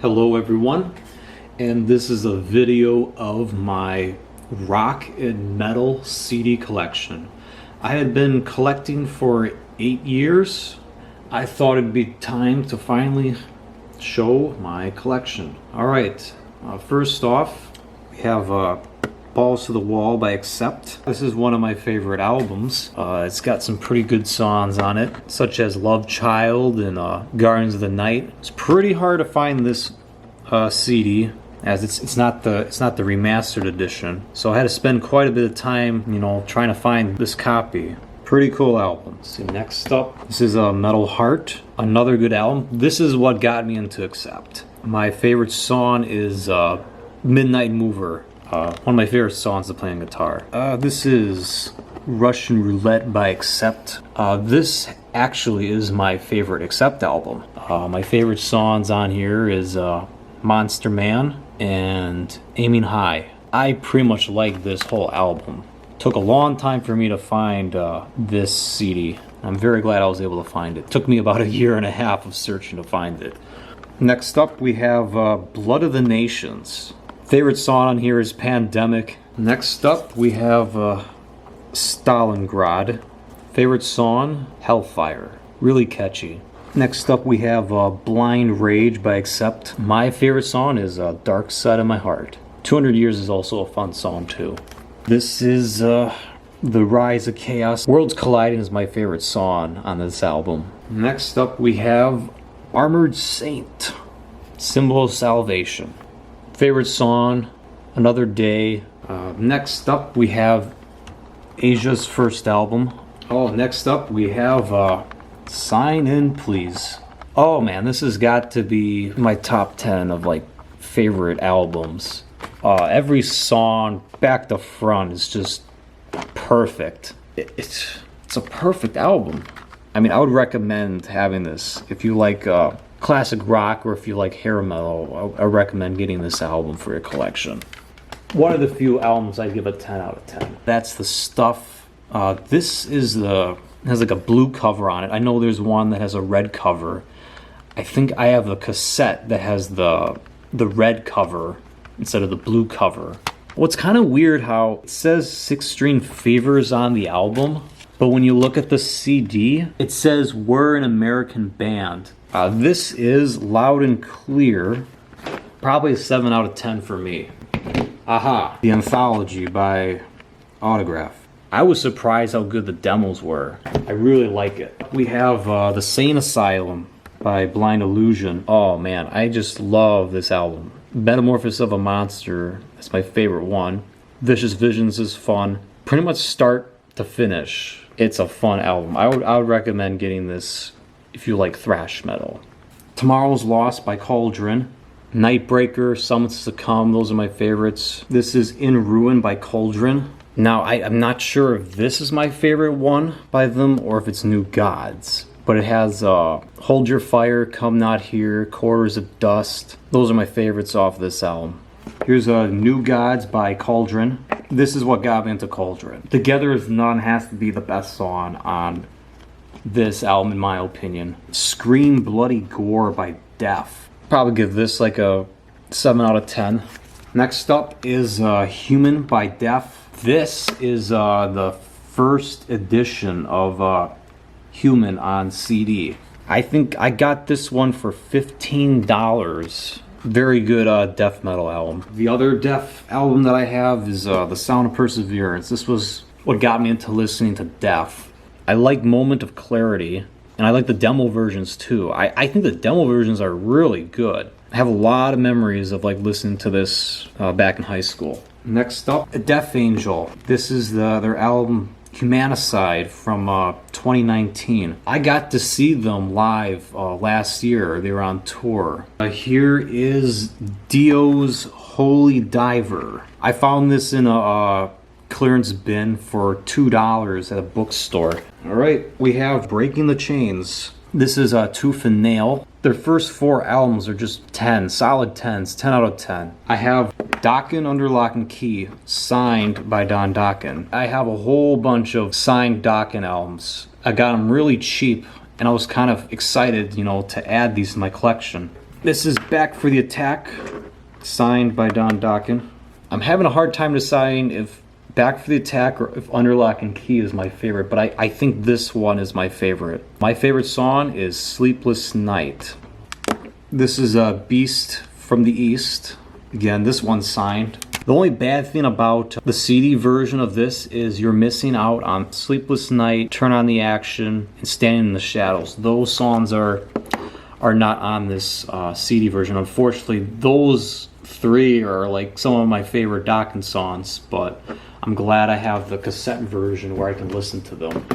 Hello everyone, and this is a video of my rock and metal CD collection. I had been collecting for 8 years. I thought it'd be time to finally show my collection. Alright, first off, we have Balls to the Wall by Accept. This is one of my favorite albums. It's got some pretty good songs on it, such as Love Child and Gardens of the Night. It's pretty hard to find this CD, as it's not the remastered edition. So I had to spend quite a bit of time, trying to find this copy. Pretty cool album. See, next up, this is Metal Heart, another good album. This is what got me into Accept. My favorite song is Midnight Mover. One of my favorite songs to play on guitar. This is Russian Roulette by Accept. This actually is my favorite Accept album. My favorite songs on here is Monster Man and Aiming High. I pretty much like this whole album. Took a long time for me to find this CD. I'm very glad I was able to find it. Took me about 1.5 years of searching to find it. Next up, we have Blood of the Nations. Favorite song on here is Pandemic. Next up, we have Stalingrad. Favorite song, Hellfire. Really catchy. Next up, we have Blind Rage by Accept. My favorite song is Dark Side of My Heart. 200 Years is also a fun song too. This is The Rise of Chaos. Worlds Colliding is my favorite song on this album. Next up, we have Armored Saint, Symbol of Salvation. Favorite song, Another Day. Next up, we have Asia's first album. Next up, we have Sign In Please. Oh man, this has got to be my top 10 of favorite albums. Every song, back to front, is just perfect. It's a perfect album. I mean, I would recommend having this if you like classic rock, or if you like hair metal. I recommend getting this album for your collection. One of the few albums I'd give a 10 out of 10. That's The Stuff. This is has a blue cover on it. I know there's one that has a red cover. I think I have a cassette that has the red cover instead of the blue cover. What's kind of weird how it says Six String Fever's on the album, but when you look at the CD, it says We're an American Band. This is Loud and Clear. Probably a 7 out of 10 for me. Aha! The Anthology by Autograph. I was surprised how good the demos were. I really like it. We have The Sane Asylum by Blind Illusion. Oh man, I just love this album. Metamorphosis of a Monster, that's my favorite one. Vicious Visions is fun. Pretty much start to finish, it's a fun album. I would recommend getting this if you like thrash metal. Tomorrow's Lost by Cauldron. Nightbreaker, Summons to Come, those are my favorites. This is In Ruin by Cauldron. Now, I'm not sure if this is my favorite one by them or if it's New Gods. But it has Hold Your Fire, Come Not Here, Quarters of Dust. Those are my favorites off this album. Here's New Gods by Cauldron. This is what got me into Cauldron. Together As None has to be the best song on this album, in my opinion. Scream Bloody Gore by Death. Probably give this a 7 out of 10. Next up is Human by Death. This is the first edition of Human on CD. I think I got this one for $15. Very good death metal album. The other death album that I have is The Sound of Perseverance. This was what got me into listening to death. I like Moment of Clarity, and I like the demo versions too. I think the demo versions are really good. I have a lot of memories of listening to this back in high school. Next up, Death Angel. This is their album Humanicide from 2019. I got to see them live last year. They were on tour. Here is Dio's Holy Diver. I found this in a clearance bin for $2 at a bookstore. Alright, we have Breaking the Chains. This is Tooth and Nail. Their first 4 albums are just 10, solid 10s, 10 out of 10. I have Dokken Under Lock and Key, signed by Don Dokken. I have a whole bunch of signed Dokken albums. I got them really cheap, and I was kind of excited, to add these to my collection. This is Back for the Attack, signed by Don Dokken. I'm having a hard time deciding if Back for the Attack or if Under Lock and Key is my favorite, but I think this one is my favorite. My favorite song is Sleepless Night. This is Beast from the East. Again, this one's signed. The only bad thing about the CD version of this is you're missing out on Sleepless Night, Turn on the Action, and Standing in the Shadows. Those songs are not on this CD version. Unfortunately, those three are like some of my favorite Dokken songs, but I'm glad I have the cassette version where I can listen to them.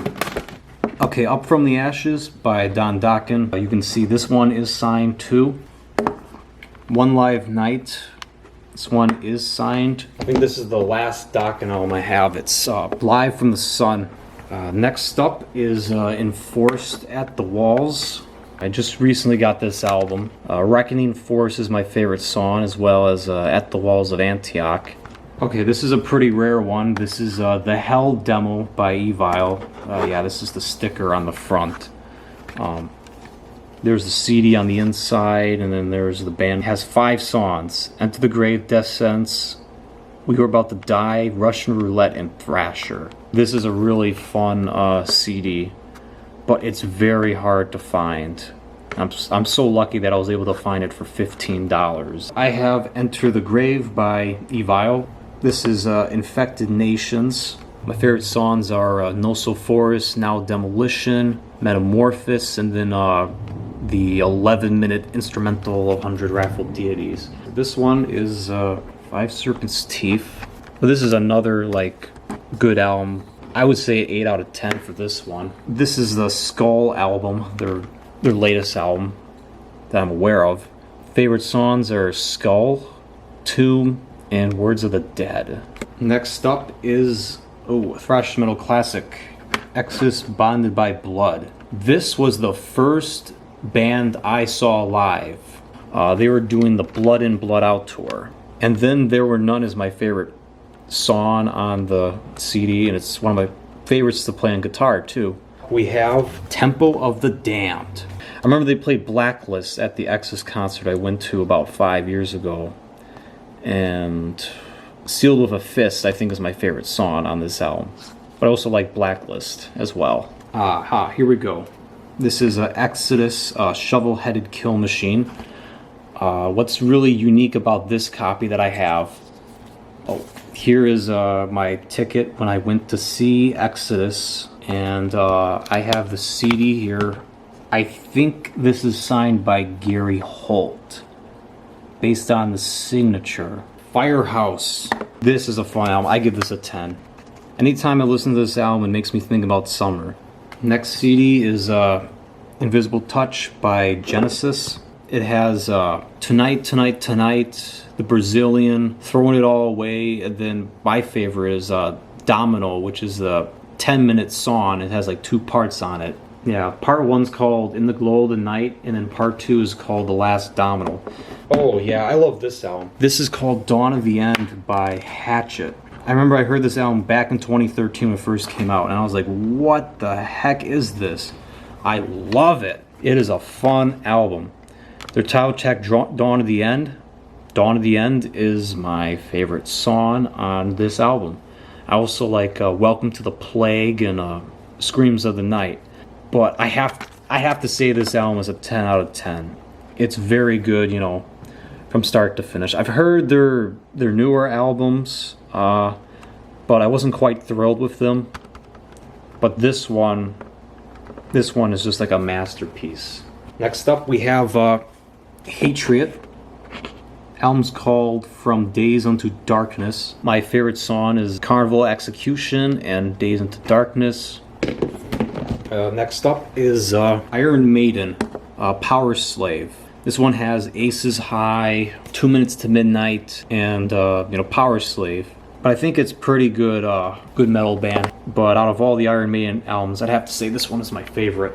Okay, Up From the Ashes by Don Dokken. You can see this one is signed too. One Live Night. This one is signed. I think this is the last Dokken album I have. It's Live from the Sun. Next up is Enforced at the Walls. I just recently got this album. Reckoning Force is my favorite song, as well as At the Walls of Antioch. Okay, this is a pretty rare one. This is the Hell Demo by Evil. Yeah, this is the sticker on the front. There's the CD on the inside, and then there's the band. It has 5 songs: Enter the Grave, Death Sentence, We Were About to Die, Russian Roulette, and Thrasher. This is a really fun CD, but it's very hard to find. I'm so lucky that I was able to find it for $15. I have Enter the Grave by Evil. This is Infected Nations. My favorite songs are No So Forest, Now Demolition, Metamorphosis, and then the 11-minute instrumental of 100 Wrathful Deities. This one is Five Serpents' Teeth. But this is another like good album. I would say 8 out of 10 for this one. This is the Skull album, their latest album that I'm aware of. Favorite songs are Skull, Tomb, and Words of the Dead. Next up is a thrash metal classic, Exodus Bonded by Blood. This was the first band I saw live. They were doing the Blood In, Blood Out tour. And then There Were None is my favorite song on the CD, and it's one of my favorites to play on guitar too. We have Temple of the Damned. I remember they played Blacklist at the Exodus concert I went to about 5 years ago. And Sealed with a Fist, I think, is my favorite song on this album. But I also like Blacklist as well. Here we go. This is Exodus Shovel-Headed Kill Machine. What's really unique about this copy that I have... Oh, here is my ticket when I went to see Exodus. And I have the CD here. I think this is signed by Gary Holt, based on the signature. Firehouse. This is a fun album. I give this a 10. Anytime I listen to this album, it makes me think about summer. Next CD is Invisible Touch by Genesis. It has Tonight, Tonight, Tonight, The Brazilian, Throwing It All Away, and then my favorite is Domino, which is the 10-minute song. It has like 2 parts on it. Yeah, part 1's called In the Glow of the Night, and then part 2 is called The Last Domino. Oh yeah, I love this album. This is called Dawn of the End by Hatchet. I remember I heard this album back in 2013 when it first came out, and I was like, what the heck is this? I love it. It is a fun album. Their title track, Dawn of the End. Dawn of the End is my favorite song on this album. I also like Welcome to the Plague and Screams of the Night. But I have to say this album is a 10 out of 10. It's very good, you know, from start to finish. I've heard their newer albums, but I wasn't quite thrilled with them. But this one is just like a masterpiece. Next up, we have Hatriot. Album's called From Days Unto Darkness. My favorite song is Carnival Execution and Days Into Darkness. Next up is Iron Maiden, Power Slave. This one has Aces High, 2 Minutes to Midnight, and Power Slave. But I think it's pretty good, good metal band. But out of all the Iron Maiden albums, I'd have to say this one is my favorite.